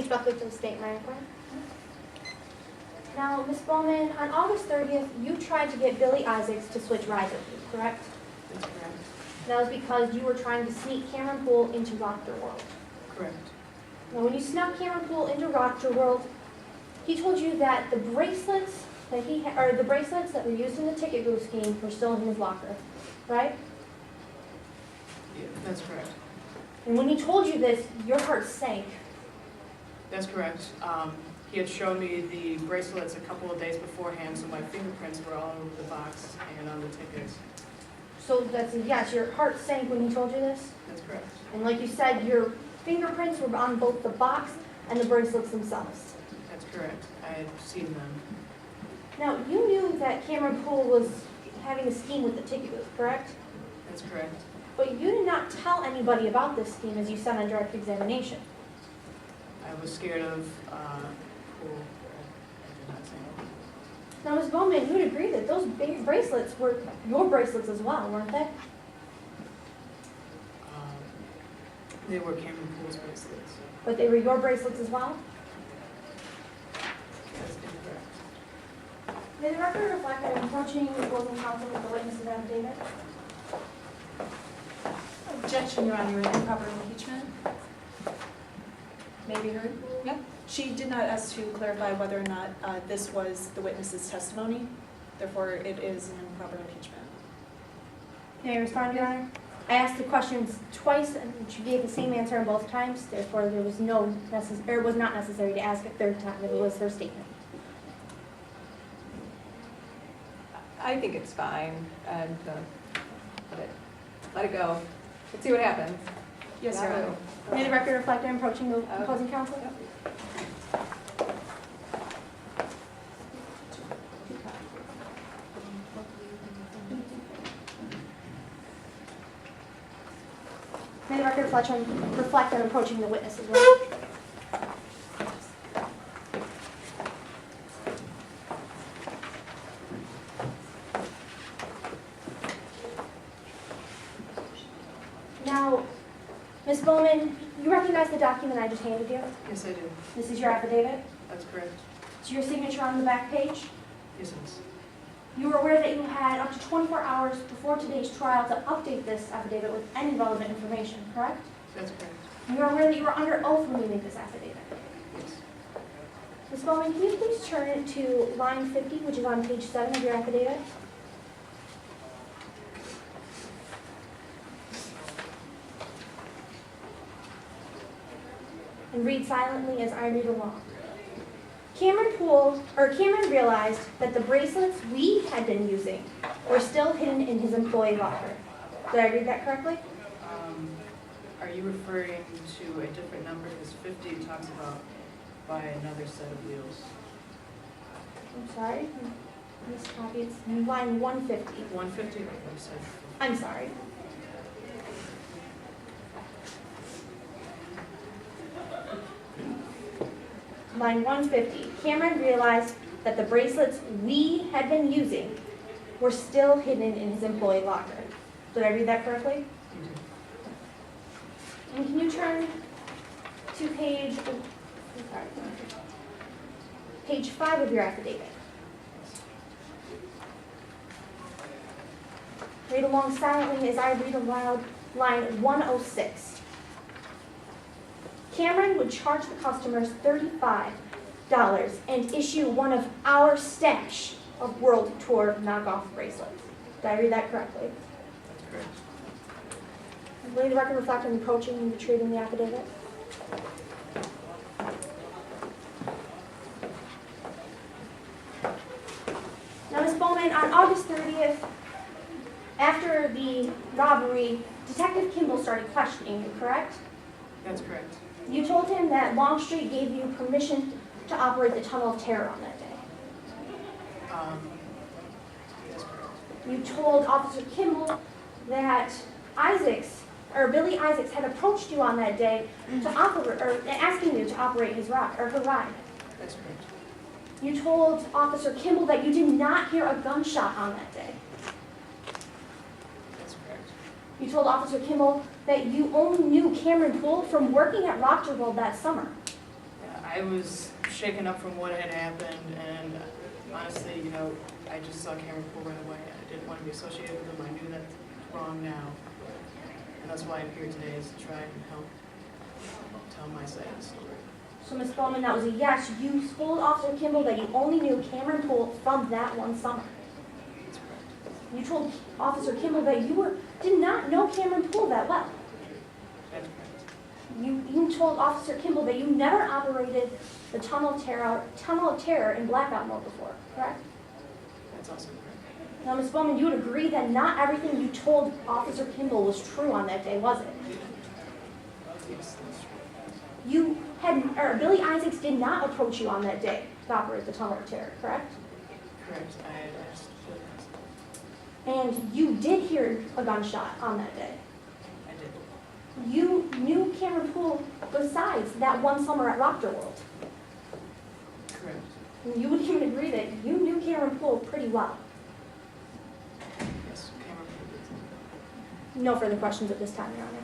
Please welcome to the state microphone. Now, Ms. Bowman, on August 30th, you tried to get Billy Isaacs to switch rides with you, correct? That's correct. That was because you were trying to sneak Cameron Poole into Rockter World. Correct. Now, when you snuck Cameron Poole into Rockter World, he told you that the bracelets that the bracelets that were used in the ticket booth scheme were still in his locker, right? Yeah, that's correct. And when he told you this, your heart sank. That's correct. He had shown me the bracelets a couple of days beforehand, so my fingerprints were all over the box and on the tickets. So that's a yes, your heart sank when he told you this? That's correct. And like you said, your fingerprints were on both the box and the bracelets themselves. That's correct. I had seen them. Now, you knew that Cameron Poole was having a scheme with the ticket booth, correct? That's correct. But you did not tell anybody about this scheme as you said on direct examination. I was scared of Poole. I did not say anything. Now, Ms. Bowman, you would agree that those big bracelets were your bracelets as well, weren't they? They were Cameron Poole's bracelets. But they were your bracelets as well? That's incorrect. May the record reflect that I'm approaching the opposing counsel with the witness's affidavit? Objection, Your Honor, improper impeachment. May be heard? Yep. She did not ask to clarify whether or not this was the witness's testimony. Therefore, it is an improper impeachment. May I respond, Your Honor? I asked the questions twice, and she gave the same answer on both times. Therefore, there was it was not necessary to ask a third time if it was her statement. I think it's fine, and let it go. Let's see what happens. Yes, Your Honor. May the record reflect I'm approaching the opposing counsel? May the record reflect I'm approaching the witness as well? Now, Ms. Bowman, you recognize the document I just handed you? Yes, I do. This is your affidavit? That's correct. It's your signature on the back page? Yes, it is. You were aware that you had up to 24 hours before today's trial to update this affidavit with any relevant information, correct? That's correct. You were aware that you were under oath when you made this affidavit. Yes. Ms. Bowman, can you please turn it to line 50, which is on page 7 of your affidavit? And read silently as I read along. Cameron realized that the bracelets we had been using were still hidden in his employee locker. Did I read that correctly? Are you referring to a different number? Because 50 talks about buy another set of wheels. I'm sorry. This copy, it's line 150. 150, like I said. I'm sorry. Line 150. Cameron realized that the bracelets we had been using were still hidden in his employee locker. Did I read that correctly? You did. And can you turn to page 5 of your affidavit? Read along silently as I read aloud line 106. Cameron would charge the customers $35 and issue one of our stash of World Tour knockoff bracelets. Did I read that correctly? That's correct. Will the record reflect on approaching and retrieving the affidavit? Now, Ms. Bowman, on August 30th, after the robbery, Detective Kimball started questioning you, correct? That's correct. You told him that Longstreet gave you permission to operate the Tunnel of Terror on that day. That's correct. You told Officer Kimball that Billy Isaacs had approached you on that day to operate, or asking you to operate her ride. That's correct. You told Officer Kimball that you did not hear a gunshot on that day. That's correct. You told Officer Kimball that you only knew Cameron Poole from working at Rockter World that summer. I was shaken up from what had happened, and honestly, you know, I just saw Cameron Poole right away. I didn't want to be associated with him. I knew that's wrong now. And that's why I'm here today, is to try and help tell my side of the story. So Ms. Bowman, that was a yes. You told Officer Kimball that you only knew Cameron Poole from that one summer. That's correct. You told Officer Kimball that you did not know Cameron Poole that well. That's correct. You told Officer Kimball that you never operated the Tunnel of Terror in blackout mode before, correct? That's also correct. Now, Ms. Bowman, you would agree that not everything you told Officer Kimball was true on that day, was it? Yes, that's true. You had, Billy Isaacs did not approach you on that day to operate the Tunnel of Terror, correct? Correct. I had asked for this. And you did hear a gunshot on that day. I did. You knew Cameron Poole besides that one summer at Raptor World. Correct. And you would even agree that you knew Cameron Poole pretty well. Yes, Cameron Poole did. No further questions at this time, Your Honor.